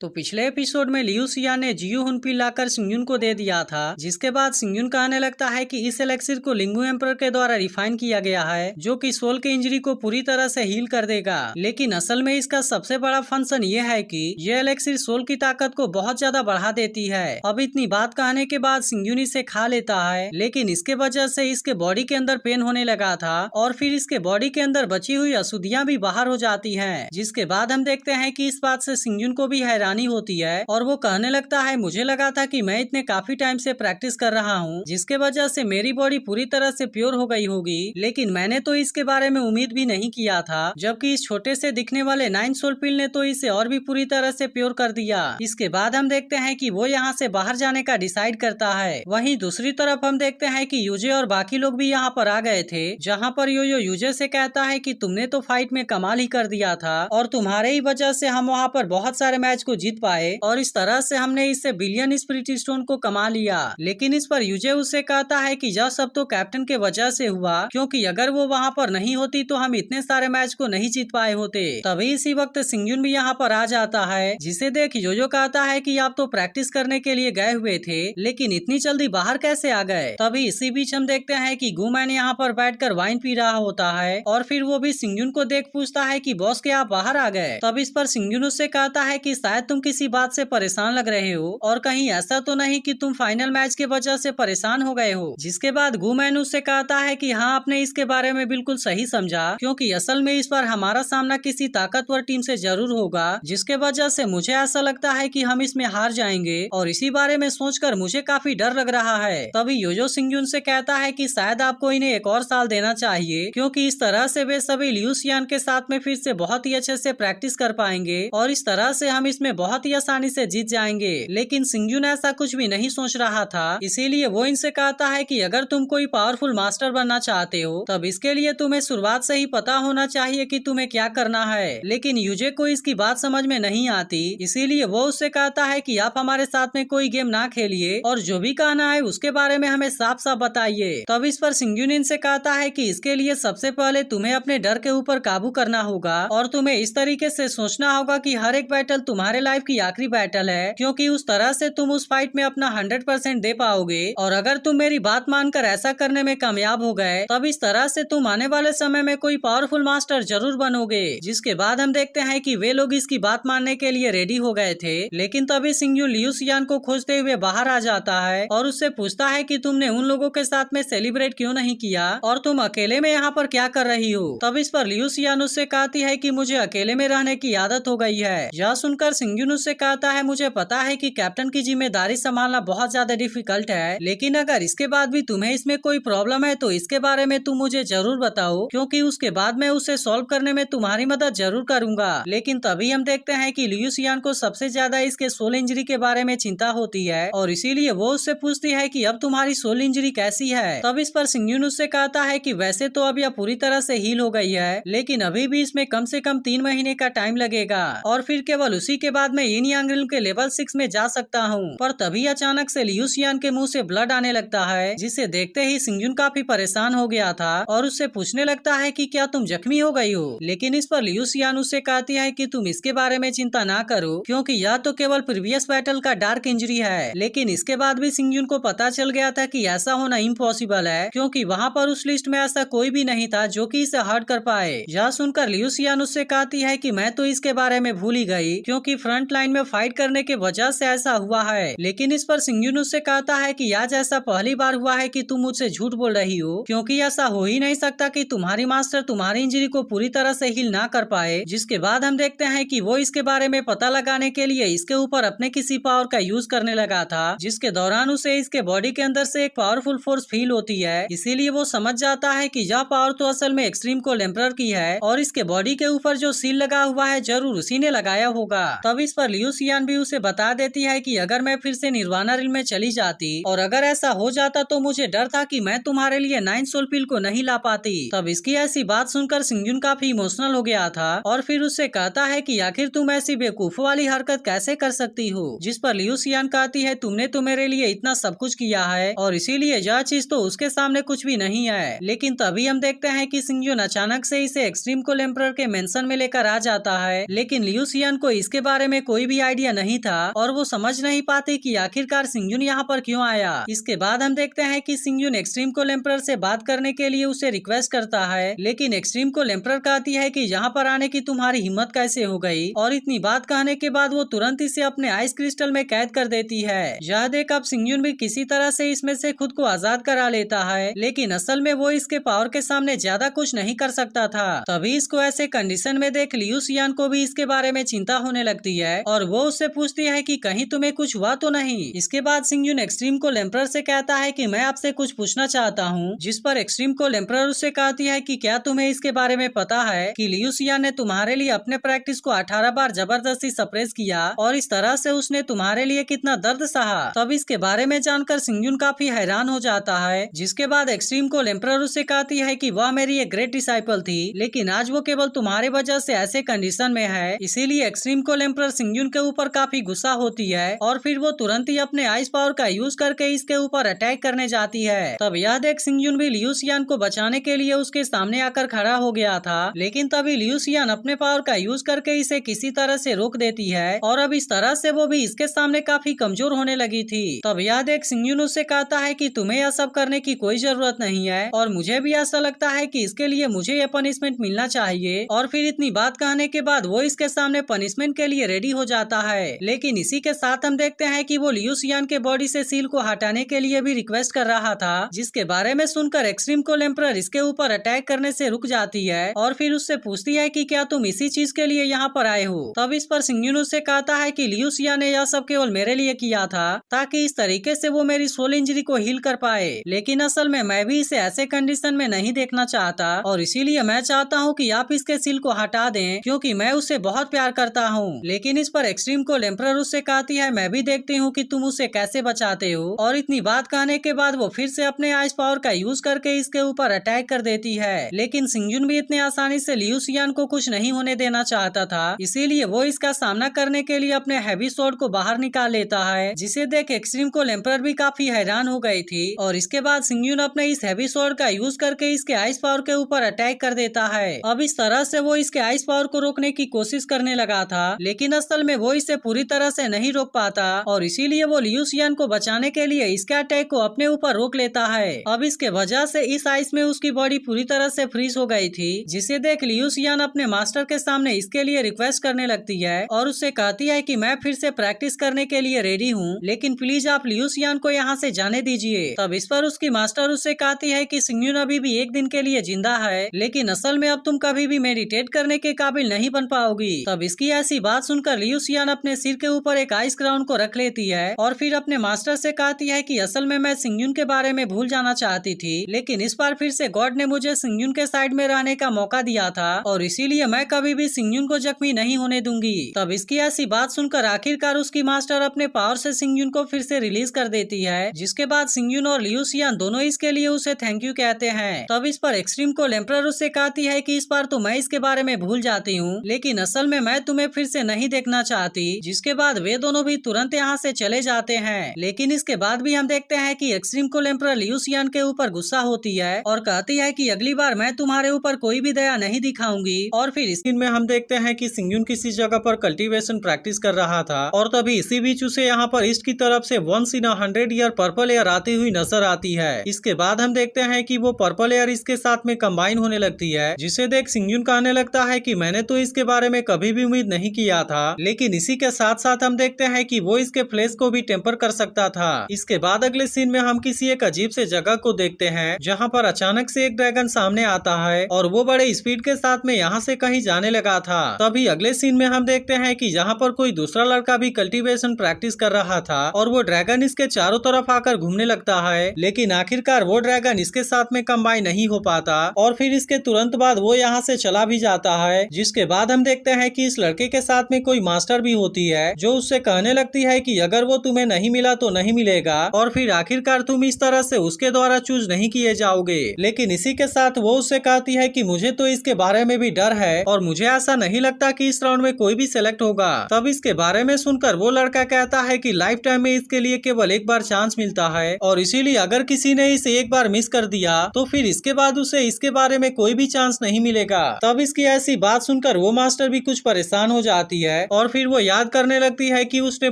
तो पिछले एपिसोड में लियू सियान ने जियू हुनपिल लाकर सिंगयुन को दे दिया था, जिसके बाद सिंगयुन कहने लगता है कि इस एलेक्सिर को लिंगू एम्पर के द्वारा रिफाइन किया गया है, जो कि सोल के इंजरी को पूरी तरह से हील कर देगा। लेकिन असल में इसका सबसे बड़ा फंक्शन ये है कि ये एलेक्सिर सोल की ताकत को बहुत ज्यादा बढ़ा देती है। अब इतनी बात कहने के बाद सिंगयुन इसे खा लेता है, लेकिन इसके वजह से इसके बॉडी के अंदर पेन होने लगा था और फिर इसके बॉडी के अंदर बची हुई अशुद्धियां भी बाहर हो जाती हैं। जिसके बाद हम देखते हैं कि इस बात से सिंगयुन को भी हैरानी होती है और वो कहने लगता है, मुझे लगा था कि मैं इतने काफी टाइम से प्रैक्टिस कर रहा हूँ, जिसके वजह से मेरी बॉडी पूरी तरह से प्योर हो गई होगी, लेकिन मैंने तो इसके बारे में उम्मीद भी नहीं किया था, जबकि इस छोटे से दिखने वाले 9 सोल पिल ने तो इसे और भी पूरी तरह से प्योर कर दिया। इसके बाद हम देखते हैं कि वो यहाँ से बाहर जाने का डिसाइड करता है। वहीं दूसरी तरफ हम देखते हैं कि यूजे और बाकी लोग भी यहाँ पर आ गए थे, जहाँ पर योयो यूजे से कहता है कि तुमने तो फाइट में कमाल ही कर दिया था और तुम्हारे ही वजह से हम वहाँ पर बहुत सारे मैच को जीत पाए और इस तरह से हमने इससे बिलियन स्पिरिट स्टोन को कमा लिया। लेकिन इस पर यूजे उससे कहता है कि यह सब तो कैप्टन के वजह से हुआ, क्योंकि अगर वो वहाँ पर नहीं होती तो हम इतने सारे मैच को नहीं जीत पाए होते। तभी इसी वक्त सिंगयुन भी यहाँ पर आ जाता है, जिसे देख योयो कहता है कि आप तो प्रैक्टिस करने के लिए गए हुए थे, लेकिन इतनी जल्दी बाहर कैसे आ गए। तभी इसी बीच हम देखते हैं कि गुमैन यहाँ पर बैठकर वाइन पी रहा होता है और फिर वो भी सिंगयुन को देख पूछता है कि बॉस क्या आप बाहर आ गए। तब इस पर सिंगयुन उससे कहता है कि शायद तुम किसी बात से परेशान लग रहे हो और कहीं ऐसा तो नहीं कि तुम फाइनल मैच के वजह से परेशान हो गए हो। जिसके बाद गुमैन उससे कहता है कि हाँ, आपने इसके बारे में बिल्कुल सही समझा, क्योंकि असल में इस बार हमारा सामना किसी ताकतवर टीम से जरूर होगा, जिसके वजह से मुझे ऐसा लगता है कि हम इसमें हार जाएंगे और इसी बारे में सोचकर मुझे काफी डर लग रहा है। तभी योयो सिंगयुन से कहता है कि शायद आपको इन्हें एक और साल देना चाहिए, क्योंकि इस तरह से वे सभी लियू सियान के साथ में फिर से बहुत ही अच्छे से प्रैक्टिस कर पाएंगे और इस तरह से हम इसमें बहुत ही आसानी से जीत जाएंगे। लेकिन सिंगयुन ऐसा कुछ भी नहीं सोच रहा था, इसीलिए वो इनसे कहता है कि अगर तुम कोई पावरफुल मास्टर बनना चाहते हो तब इसके लिए तुम्हें शुरुआत से ही पता होना चाहिए कि तुम्हें क्या करना है। लेकिन यूजे को इसकी बात समझ में नहीं आती, इसीलिए वो उससे कहता है कि आप हमारे साथ में कोई गेम ना खेलिए और जो भी कहना है उसके बारे में हमें साफ साफ बताइए। तब इस पर सिंगयुन इनसे कहता है कि इसके लिए सबसे पहले तुम्हें अपने डर के ऊपर काबू करना होगा और तुम्हें इस तरीके से सोचना होगा कि हर एक बैटल तुम्हारे लाइफ की आखिरी बैटल है, क्योंकि उस तरह से तुम उस फाइट में अपना 100% दे पाओगे और अगर तुम मेरी बात मानकर ऐसा करने में कामयाब हो गए तब इस तरह से तुम आने वाले समय में कोई पावरफुल मास्टर जरूर बनोगे। जिसके बाद हम देखते हैं कि वे लोग इसकी बात मानने के लिए रेडी हो गए थे, लेकिन तभी सिंगयुन लियू सियान को खोजते हुए बाहर आ जाता है और उससे पूछता है कि तुमने उन लोगों के साथ में सेलिब्रेट क्यों नहीं किया और तुम अकेले में यहाँ पर क्या कर रही हो। तब इस पर लियू सियान उससे कहती है कि मुझे अकेले में रहने की आदत हो गई है। यह सुनकर सिंगयुन उससे कहता है, मुझे पता है कि कैप्टन की जिम्मेदारी संभालना बहुत ज्यादा डिफिकल्ट है, लेकिन अगर इसके बाद भी तुम्हें इसमें कोई प्रॉब्लम है तो इसके बारे में तुम मुझे जरूर बताओ, क्योंकि उसके बाद मैं उसे सॉल्व करने में तुम्हारी मदद जरूर करूंगा। लेकिन तभी हम देखते हैं कि लियू सियान को सबसे ज्यादा इसके सोल इंजरी के बारे में चिंता होती है और इसीलिए वो उससे पूछती है कि अब तुम्हारी सोल इंजरी कैसी है। तब इस पर सिंगयुन उससे कहता है कि वैसे तो अब यह पूरी तरह से हील हो गई है, लेकिन अभी भी इसमें कम से कम 3 महीने का टाइम लगेगा और फिर केवल उसी के बाद मैं यिन यांग रिल्म के लेवल 6 में जा सकता हूँ। पर तभी अचानक से लियू सियान के मुंह से ब्लड आने लगता है, जिसे देखते ही सिंगयुन काफी परेशान हो गया था और उससे पूछने लगता है कि क्या तुम जख्मी हो गई हो। लेकिन इस पर लियू सियान उससे कहती है कि तुम इसके बारे में चिंता ना करो, क्योंकि यह तो केवल प्रीवियस बैटल का डार्क इंजरी है। लेकिन इसके बाद भी सिंगयुन को पता चल गया था कि ऐसा होना इम्पॉसिबल है, क्योंकि वहाँ पर उस लिस्ट में ऐसा कोई भी नहीं था जो कि इसे हर्ट कर पाए। यह सुनकर लियू सियान उससे कहती है कि मैं तो इसके बारे में भूल ही गई, क्योंकि फ्रंट लाइन में फाइट करने के वजह से ऐसा हुआ है। लेकिन इस पर सिंगयुन उससे कहता है कि आज ऐसा पहली बार हुआ है कि तुम मुझसे झूठ बोल रही हो, क्योंकि ऐसा हो ही नहीं सकता कि तुम्हारी मास्टर तुम्हारी इंजरी को पूरी तरह से हील ना कर पाए। जिसके बाद हम देखते हैं कि वो इसके बारे में पता लगाने के लिए इसके ऊपर अपने किसी पावर का यूज करने लगा था, जिसके दौरान उसे इसके बॉडी के अंदर से एक पावरफुल फोर्स फील होती है। इसीलिए वो समझ जाता है कि यह पावर तो असल में एक्सट्रीम कोल्ड एम्परर की है और इसके बॉडी के ऊपर जो सील लगा हुआ है जरूर उसी ने लगाया होगा। तब इस पर लियू सियान भी उसे बता देती है कि अगर मैं फिर से निर्वाणा रिल्म में चली जाती और अगर ऐसा हो जाता तो मुझे डर था कि मैं तुम्हारे लिए 9 सोल पिल को नहीं ला पाती। तब इसकी ऐसी बात सुनकर सिंगयुन काफी इमोशनल हो गया था और फिर उससे कहता है कि आखिर तुम ऐसी बेवकूफ वाली हरकत कैसे कर सकती हो। जिस पर लियू सियान कहती है, तुमने तो मेरे लिए इतना सब कुछ किया है और इसीलिए यह चीज तो उसके सामने कुछ भी नहीं है। लेकिन तभी हम देखते हैं कि सिंगयुन अचानक से इसे एक्सट्रीम कोल्ड एम्परर के मेंशन में लेकर आ जाता है, लेकिन लियू सियान को इसके बारे में कोई भी आइडिया नहीं था और वो समझ नहीं पाते कि आखिरकार सिंगयुन यहाँ पर क्यों आया। इसके बाद हम देखते हैं कि सिंगयुन एक्सट्रीम कोल एम्परर से बात करने के लिए उसे रिक्वेस्ट करता है, लेकिन एक्सट्रीम कोल एम्परर कहती है कि यहाँ पर आने की तुम्हारी हिम्मत कैसे हो गई, और इतनी बात कहने के बाद वो तुरंत इसे अपने आइस क्रिस्टल में कैद कर देती है। यह देख अब सिंगयुन भी किसी तरह से इसमें से खुद को आजाद करा लेता है, लेकिन असल में वो इसके पावर के सामने ज्यादा कुछ नहीं कर सकता था। तभी इसको ऐसे कंडीशन में देख लियू सियान को भी इसके बारे में चिंता होने लगती है और वो उससे पूछती है कि कहीं तुम्हें कुछ हुआ तो नहीं। इसके बाद सिंगयुन एक्सट्रीम कोल एम्परर से कहता है कि मैं आपसे कुछ पूछना चाहता हूँ, जिस पर एक्सट्रीम कोल एम्परर उससे कहती है कि क्या तुम्हें इसके बारे में पता है कि लियू सियान ने तुम्हारे लिए अपने प्रैक्टिस को 18 बार जबरदस्ती सप्रेस किया और इस तरह से उसने तुम्हारे लिए कितना दर्द सहा। तब इसके बारे में जानकर सिंगयुन काफी हैरान हो जाता है, जिसके बाद एक्सट्रीम कोल एम्परर उससे कहती है कि वह मेरी एक ग्रेट डिसाइपल थी, लेकिन आज वो केवल तुम्हारे वजह से ऐसे कंडीशन में है। इसीलिए एक्सट्रीम कोल एम्परर सिंगयुन के ऊपर काफी गुस्सा होती है और फिर वो तुरंत ही अपने आइस पावर का यूज करके इसके ऊपर अटैक करने जाती है। तब यह देख सिंगयुन भी लियू सियान को बचाने के लिए उसके सामने आकर खड़ा हो गया था, लेकिन तभी लियू सियान अपने पावर का यूज करके इसे किसी तरह से रोक देती है और अब इस तरह से वो भी इसके सामने काफी कमजोर होने लगी थी। तब यह देख सिंगयुन उससे कहता है कि तुम्हें यह सब करने की कोई जरूरत नहीं है और मुझे भी ऐसा लगता है कि इसके लिए मुझे यह पनिशमेंट मिलना चाहिए। और फिर इतनी बात कहने के बाद वो इसके सामने पनिशमेंट के लिए रेडी हो जाता है, लेकिन इसी के साथ हम देखते हैं कि वो लियू सियान के बॉडी से सील को हटाने के लिए भी रिक्वेस्ट कर रहा था, जिसके बारे में सुनकर एक्सट्रीम कोल एम्परर इसके ऊपर अटैक करने से रुक जाती है और फिर उससे पूछती है कि क्या तुम इसी चीज के लिए यहाँ पर आए हो। तब इस पर सिंगयुन उससे कहता है कि लियू सियान ने यह सब केवल मेरे लिए किया था ताकि इस तरीके से वो मेरी सोल इंजरी को हील कर पाए, लेकिन असल में मैं भी इसे ऐसे कंडीशन में नहीं देखना चाहता और इसीलिए मैं चाहता हूँ कि आप इसके सील को हटा दें, क्योंकि मैं उससे बहुत प्यार करता हूँ। लेकिन इस पर एक्सट्रीम कोल एम्परर उससे कहती है मैं भी देखती हूँ कि तुम उसे कैसे बचाते हो, और इतनी बात कहने के बाद वो फिर से अपने आइस पावर का यूज करके इसके ऊपर अटैक कर देती है। लेकिन सिंगयुन भी इतने आसानी से लियू सियान को कुछ नहीं होने देना चाहता था, इसीलिए वो इसका सामना करने के लिए अपने हैवी स्वॉर्ड को बाहर निकाल लेता है, जिसे देख एक्सट्रीम कोल एम्परर भी काफी हैरान हो गई थी। और इसके बाद सिंगयुन अपने इस हैवी स्वॉर्ड का यूज करके इसके आइस पावर के ऊपर अटैक कर देता है। अब इस तरह से वो इसके आइस पावर को रोकने की कोशिश करने लगा था, लेकिन असल में वो इसे पूरी तरह से नहीं रोक पाता और इसीलिए वो लियू सियान को बचाने के लिए इसके अटैक को अपने ऊपर रोक लेता है। अब इसके वजह से इस आइस में उसकी बॉडी पूरी तरह से फ्रीज हो गई थी, जिसे देख लियू सियान अपने मास्टर के सामने इसके लिए रिक्वेस्ट करने लगती है और उससे कहती है कि मैं फिर से प्रैक्टिस करने के लिए रेडी हूँ, लेकिन प्लीज आप लियू सियान को यहाँ से जाने दीजिए। तब इस पर उसकी मास्टर उससे कहती है कि सिंगयुन अभी भी एक दिन के लिए जिंदा है, लेकिन असल में अब तुम कभी भी मेडिटेट करने के काबिल नहीं बन पाओगी। तब इसकी ऐसी बात सुनकर लियू सियान अपने सिर के ऊपर एक आइस क्राउन को रख लेती है और फिर अपने मास्टर से कहती है कि असल में मैं सिंगयुन के बारे में भूल जाना चाहती थी, लेकिन इस बार फिर से गॉड ने मुझे सिंगयुन के साइड में रहने का मौका दिया था और इसीलिए मैं कभी भी सिंगयुन को जख्मी नहीं होने दूंगी। तब इसकी ऐसी बात सुनकर आखिरकार उसकी मास्टर अपने पावर से सिंगयुन को फिर से रिलीज कर देती है, जिसके बाद सिंगयुन और लियू सियान दोनों इसके लिए उसे थैंक यू कहते हैं। तब इस पर एक्सट्रीम कोल एम्परर उससे कहती है कि इस बार तो मैं इसके बारे में भूल जाती हूँ, लेकिन असल में मैं तुम्हें फिर से नहीं देखना चाहती, जिसके बाद वे दोनों भी तुरंत यहाँ से चले जाते हैं। लेकिन इसके बाद भी हम देखते हैं कि एक्सट्रीम कोल एम्परर लियू सियान के ऊपर गुस्सा होती है और कहती है कि अगली बार मैं तुम्हारे ऊपर कोई भी दया नहीं दिखाऊंगी। और फिर इस दिन में हम देखते हैं कि सिंगयुन किसी जगह पर कल्टीवेशन प्रैक्टिस कर रहा था और तभी इसी बीच उसे यहाँ पर ईस्ट की तरफ से 1 in 100 ईयर पर्पल एयर आती हुई नजर आती है। इसके बाद हम देखते हैं कि वो पर्पल एयर इसके साथ में कंबाइन होने लगती है, जिसे देख सिंगयुन कहने लगता है कि मैंने तो इसके बारे में कभी भी उम्मीद नहीं किया था। लेकिन इसी के साथ साथ हम देखते हैं कि वो इसके फ्लेश को भी टेम्पर कर सकता था। इसके बाद अगले सीन में हम किसी एक अजीब से जगह को देखते हैं, जहाँ पर अचानक से एक ड्रैगन सामने आता है और वो बड़े स्पीड के साथ में यहाँ से कहीं जाने लगा था। तभी अगले सीन में हम देखते हैं कि यहाँ पर कोई दूसरा लड़का भी कल्टीवेशन प्रैक्टिस कर रहा था और वो ड्रैगन इसके चारों तरफ आकर घूमने लगता है, लेकिन आखिरकार वो ड्रैगन इसके साथ में कंबाइन नहीं हो पाता और फिर इसके तुरंत बाद वो यहाँ से चला भी जाता है। जिसके बाद हम देखते हैं कि इस लड़के के साथ में कोई मास्टर भी होती है, जो उससे कहने लगती है कि अगर वो तुम्हें नहीं मिला तो नहीं मिलेगा और फिर आखिरकार तुम इस तरह से उसके द्वारा चूज नहीं किए जाओगे। लेकिन इसी के साथ वो उससे कहती है कि मुझे तो इसके बारे में भी डर है और मुझे ऐसा नहीं लगता कि इस राउंड में कोई भी सिलेक्ट होगा। तब इसके बारे में सुनकर वो लड़का कहता है कि लाइफ टाइम में इसके लिए केवल एक बार चांस मिलता है और इसीलिए अगर किसी ने इसे एक बार मिस कर दिया तो फिर इसके बाद उसे इसके बारे में कोई भी चांस नहीं मिलेगा। तब इसकी ऐसी बात सुनकर वो मास्टर भी कुछ परेशान हो जाती है है और फिर वो याद करने लगती है कि उसने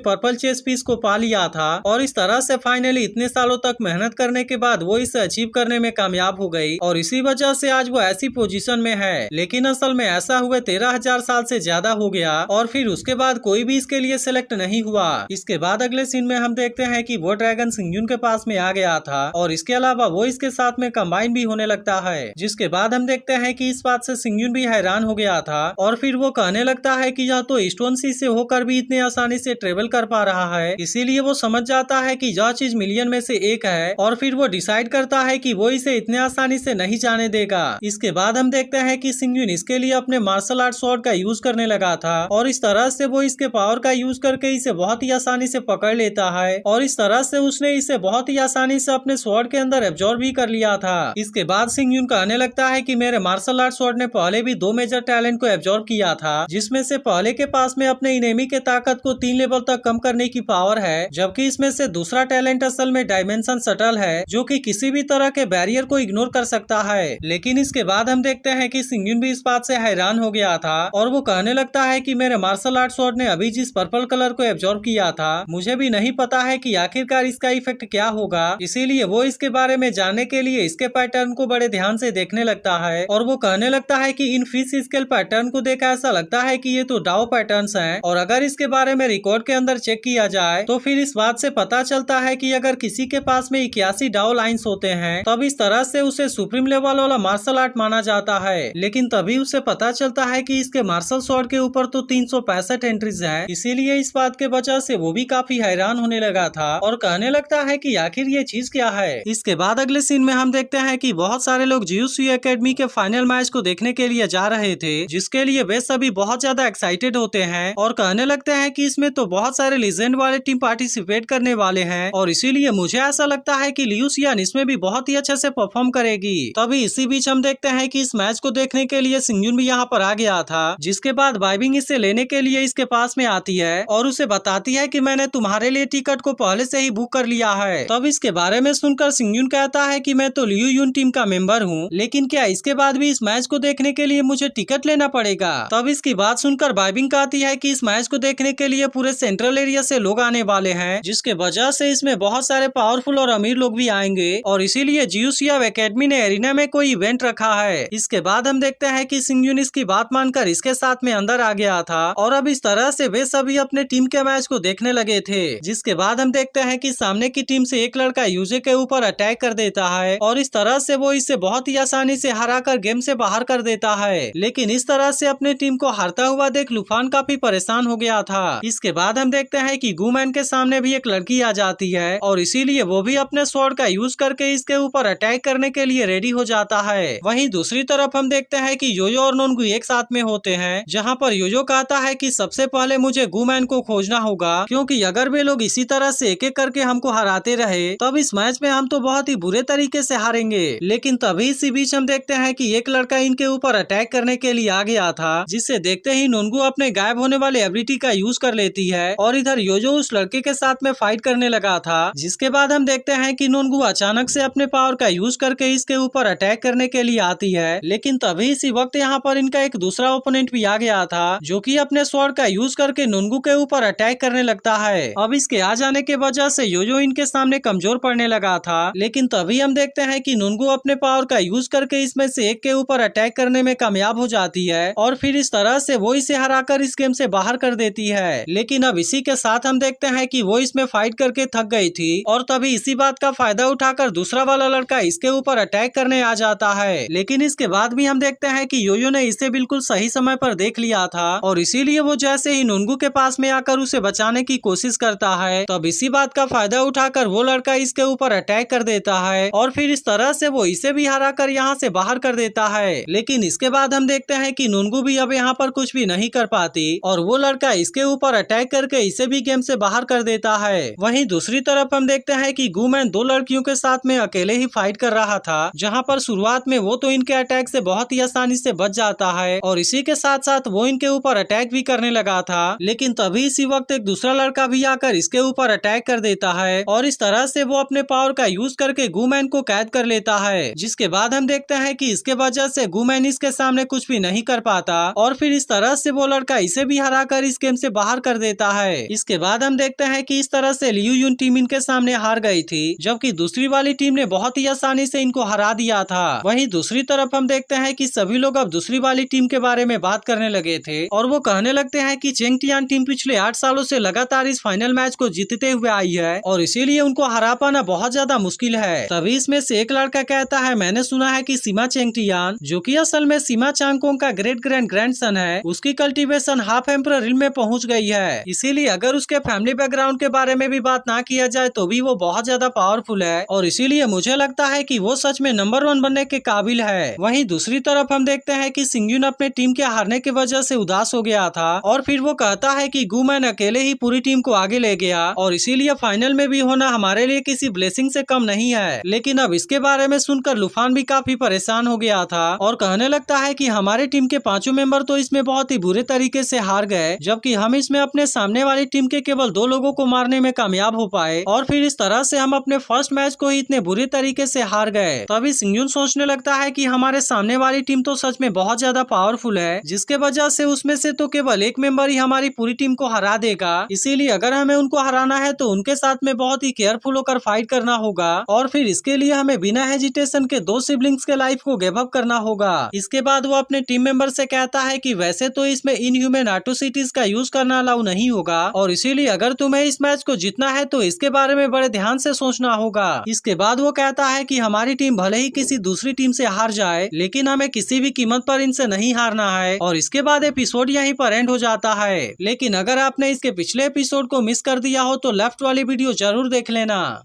पर्पल चेस पीस को पा लिया था और इस तरह से फाइनली इतने सालों तक मेहनत करने के बाद वो इसे अचीव करने में कामयाब हो गई और इसी वजह से आज वो ऐसी पोजीशन में है। लेकिन असल में ऐसा हुए 13,000 साल से ज्यादा हो गया और फिर उसके बाद कोई भी इसके लिए सिलेक्ट नहीं हुआ। इसके बाद अगले सीन में हम देखते हैं कि वो ड्रैगन सिंगयुन के पास में आ गया था और इसके अलावा वो इसके साथ में कंबाइन भी होने लगता है। जिसके बाद हम देखते हैं कि इस बात से सिंगयुन भी हैरान हो गया था और फिर वो कहने लगता है कि यह तो स्टोन सी से होकर भी इतने आसानी से ट्रेवल कर पा रहा है, इसीलिए वो समझ जाता है कि यह चीज मिलियन में से एक है और फिर वो डिसाइड करता है कि वो इसे इतने आसानी से नहीं जाने देगा। इसके बाद हम देखते हैं कि सिंगयुन इसके लिए अपने मार्शल आर्ट स्वॉर्ड का यूज करने लगा था और इस तरह से वो इसके पावर का यूज करके इसे बहुत ही आसानी से पकड़ लेता है और इस तरह से उसने इसे बहुत ही आसानी से अपने स्वॉर्ड के अंदर एब्जॉर्ब भी कर लिया था। इसके बाद सिंगयुन कहने लगता है कि मेरे मार्शल आर्ट स्वॉर्ड ने पहले भी 2 मेजर टैलेंट को एब्जॉर्ब किया था, जिसमें से पहले के पास में अपने इनेमी के ताकत को 3 लेवल तक कम करने की पावर है, जबकि इसमें से दूसरा टैलेंट असल में डायमेंशन शटल है जो कि किसी भी तरह के बैरियर को इग्नोर कर सकता है। लेकिन इसके बाद हम देखते हैं कि सिंगयुन भी इस बात से हैरान हो गया था और वो कहने लगता है कि मेरे मार्शल आर्ट स्वॉर्ड ने अभी जिस पर्पल कलर को एब्जॉर्ब किया था, मुझे भी नहीं पता है कि आखिरकार इसका इफेक्ट क्या होगा, इसीलिए वो इसके बारे में जानने के लिए इसके पैटर्न को बड़े ध्यान से देखने लगता है और वो कहने लगता है कि इन फिश स्केल पैटर्न को देख ऐसा लगता है कि ये तो डाओ पैटर्न्स हैं और अगर इसके बारे में रिकॉर्ड के अंदर चेक किया जाए तो फिर इस बात से पता चलता है कि अगर किसी के पास में 81 डाओ लाइंस होते हैं तब इस तरह से उसे सुप्रीम लेवल वाला मार्शल आर्ट माना जाता है। लेकिन तभी उसे पता चलता है कि इसके मार्शल स्वॉर्ड के ऊपर तो 365 एंट्रीज हैं, इसीलिए इस बात के वजह से वो भी काफी हैरान होने लगा था और कहने लगता है कि आखिर ये चीज क्या है। इसके बाद अगले सीन में हम देखते हैं कि बहुत सारे लोग जियूसी एकेडमी के फाइनल मैच को देखने के लिए जा रहे थे, जिसके लिए वे सभी बहुत ज्यादा एक्साइटेड होते हैं और कहने लगते हैं कि इसमें तो बहुत सारे लीजेंड वाले टीम पार्टिसिपेट करने वाले हैं और इसीलिए मुझे ऐसा लगता है कि लियू सियान इसमें भी बहुत ही अच्छे से परफॉर्म करेगी। तभी इसी बीच हम देखते हैं कि इस मैच को देखने के लिए सिंगयुन भी यहाँ पर आ गया था, जिसके बाद वाइबिंग इसे लेने के लिए इसके पास में आती है और उसे बताती है कि मैंने तुम्हारे लिए टिकट को पहले से ही बुक कर लिया है। तब इसके बारे में सुनकर सिंगयुन कहता है कि मैं तो लियू यून टीम का मेंबर हूँ, लेकिन क्या इसके बाद भी इस मैच को देखने के लिए मुझे टिकट लेना पड़ेगा। तब इसकी बात सुनकर वाइबिंग कहती है कि इस मैच को देखने के लिए पूरे सेंट्रल एरिया से लोग आने वाले हैं, जिसके वजह से इसमें बहुत सारे पावरफुल और अमीर लोग भी आएंगे और इसीलिए जियूसिया एकेडमी ने एरिना में कोई इवेंट रखा है। इसके बाद हम देखते हैं कि सिंगयुन इसकी बात मानकर इसके साथ में अंदर आ गया था और अब इस तरह से वे सभी अपने टीम के मैच को देखने लगे थे। जिसके बाद हम देखते हैं कि सामने की टीम से एक लड़का यूजे के ऊपर अटैक कर देता है और इस तरह से वो इसे बहुत ही आसानी से हराकर गेम से बाहर कर देता है। लेकिन इस तरह से अपने टीम को हारता हुआ देख लुफान काफी परेशान हो गया था। इसके बाद हम देखते हैं कि गुमैन के सामने भी एक लड़की आ जाती है और इसीलिए वो भी अपने स्वॉर्ड का यूज करके इसके ऊपर अटैक करने के लिए रेडी हो जाता है। वहीं दूसरी तरफ हम देखते हैं कि योयो और नोनगु एक साथ में होते हैं, जहां पर योयो कहता है कि सबसे पहले मुझे गुमैन को खोजना होगा, क्योंकि अगर वे लोग इसी तरह से एक एक करके हमको हराते रहे तब इस मैच में हम तो बहुत ही बुरे तरीके से हारेंगे। लेकिन तभी इसी बीच हम देखते हैं कि एक लड़का इनके ऊपर अटैक करने के लिए आ गया था, जिसे देखते ही नोनगु अपने गायब होने वाले एबिलिटी का यूज कर लेती है और इधर योजो उस लड़के के साथ में फाइट करने लगा था। जिसके बाद हम देखते हैं कि नोनगु अचानक से अपने पावर का यूज करके इसके ऊपर अटैक करने के लिए आती है। लेकिन तभी इसी वक्त यहाँ पर इनका एक दूसरा ओपोनेंट भी आ गया था, जो कि अपने स्वॉर्ड का यूज करके नोनगु के ऊपर अटैक करने लगता है। अब इसके आ जाने के वजह से योजो इनके सामने कमजोर पड़ने लगा था। लेकिन तभी हम देखते हैं कि नोनगु अपने पावर का यूज करके इसमें से एक के ऊपर अटैक करने में कामयाब हो जाती है और फिर इस तरह से वो इसे हराकर इस गेम से बाहर कर देती है। लेकिन अब इसी के साथ हम देखते हैं कि वो इसमें फाइट करके थक गई थी और तभी इसी बात का फायदा उठाकर दूसरा वाला लड़का इसके ऊपर अटैक करने आ जाता है। लेकिन इसके बाद भी हम देखते हैं कि योयो ने इसे बिल्कुल सही समय पर देख लिया था और इसीलिए वो जैसे ही नोनगु के पास में आकर उसे बचाने की कोशिश करता है, तब इसी बात का फायदा उठाकर वो लड़का इसके ऊपर अटैक कर देता है और फिर इस तरह से वो इसे भी हराकर यहाँ से बाहर कर देता है। लेकिन इसके बाद हम देखते हैं कि नोनगु भी अब यहाँ पर कुछ भी नहीं कर पाती और वो लड़का इसके ऊपर अटैक करके इसे भी गेम से बाहर कर देता है। वहीं दूसरी तरफ हम देखते हैं कि गुमैन 2 लड़कियों के साथ में अकेले ही फाइट कर रहा था, जहाँ पर शुरुआत में वो तो इनके अटैक से बहुत ही आसानी से बच जाता है और इसी के साथ साथ वो इनके ऊपर अटैक भी करने लगा था। लेकिन तभी इसी वक्त एक दूसरा लड़का भी आकर इसके ऊपर अटैक कर देता है और इस तरह से वो अपने पावर का यूज करके गुमैन को कैद कर लेता है। जिसके बाद हम देखते हैं कि इसके वजह से गुमैन इसके सामने कुछ भी नहीं कर पाता और फिर इस तरह से वो लड़का कैसे भी हराकर इस गेम से बाहर कर देता है। इसके बाद हम देखते हैं कि इस तरह से लियू युन टीम इनके सामने हार गई थी, जबकि दूसरी वाली टीम ने बहुत ही आसानी से इनको हरा दिया था। वहीं दूसरी तरफ हम देखते हैं कि सभी लोग अब दूसरी वाली टीम के बारे में बात करने लगे थे और वो कहने लगते हैं कि चेंग टियान टीम पिछले 8 सालों से लगातार इस फाइनल मैच को जीतते हुए आई है और इसीलिए उनको हरा पाना बहुत ज्यादा मुश्किल है। तभी इसमें से एक लड़का कहता है, मैंने सुना है कि सीमा चेंग टियान, जो कि असल में सीमा चांगकोंग का ग्रेट ग्रैंडसन है, उसकी कल्टीवेशन हाफ एम्परर रिल में पहुंच गई है। इसीलिए अगर उसके फैमिली बैकग्राउंड के बारे में भी बात ना किया जाए तो भी वो बहुत ज्यादा पावरफुल है और इसीलिए मुझे लगता है कि वो सच में नंबर 1 बनने के काबिल है। वहीं दूसरी तरफ हम देखते हैं कि सिंगयुन अपने टीम के हारने की वजह से उदास हो गया था और फिर वो कहता है कि गु मैन अकेले ही पूरी टीम को आगे ले गया और इसीलिए फाइनल में भी होना हमारे लिए किसी ब्लेसिंग से कम नहीं है। लेकिन अब इसके बारे में सुनकर लुफान भी काफी परेशान हो गया था और कहने लगता है कि हमारे टीम के 5 मेंबर तो इसमें बहुत ही बुरे तरीके से हार गए, जबकि हम इसमें अपने सामने वाली टीम के केवल 2 लोगों को मारने में कामयाब हो पाए और फिर इस तरह से हम अपने फर्स्ट मैच को ही इतने बुरे तरीके से हार गए। तभी सिंगयुन सोचने लगता है कि हमारे सामने वाली टीम तो सच में बहुत ज्यादा पावरफुल है, जिसके वजह से उसमें से तो केवल एक मेंबर ही हमारी पूरी टीम को हरा देगा। इसीलिए अगर हमें उनको हराना है तो उनके साथ में बहुत ही केयरफुल होकर फाइट करना होगा और फिर इसके लिए हमें बिना हेजिटेशन के 2 सिबलिंग्स के लाइफ को गिव अप करना होगा। इसके बाद वो अपने टीम मेंबर से कहता है कि वैसे तो इसमें इनह्यूमन एट्रोसिटीज का यूज करना अलाउ नहीं होगा और इसीलिए अगर तुम्हें इस मैच को जीतना है तो इसके बारे में बड़े ध्यान से सोचना होगा। इसके बाद वो कहता है कि हमारी टीम भले ही किसी दूसरी टीम से हार जाए, लेकिन हमें किसी भी कीमत पर इनसे नहीं हारना है और इसके बाद एपिसोड यहीं पर एंड हो जाता है। लेकिन अगर आपने इसके पिछले एपिसोड को मिस कर दिया हो तो लेफ्ट वाली वीडियो जरूर देख लेना।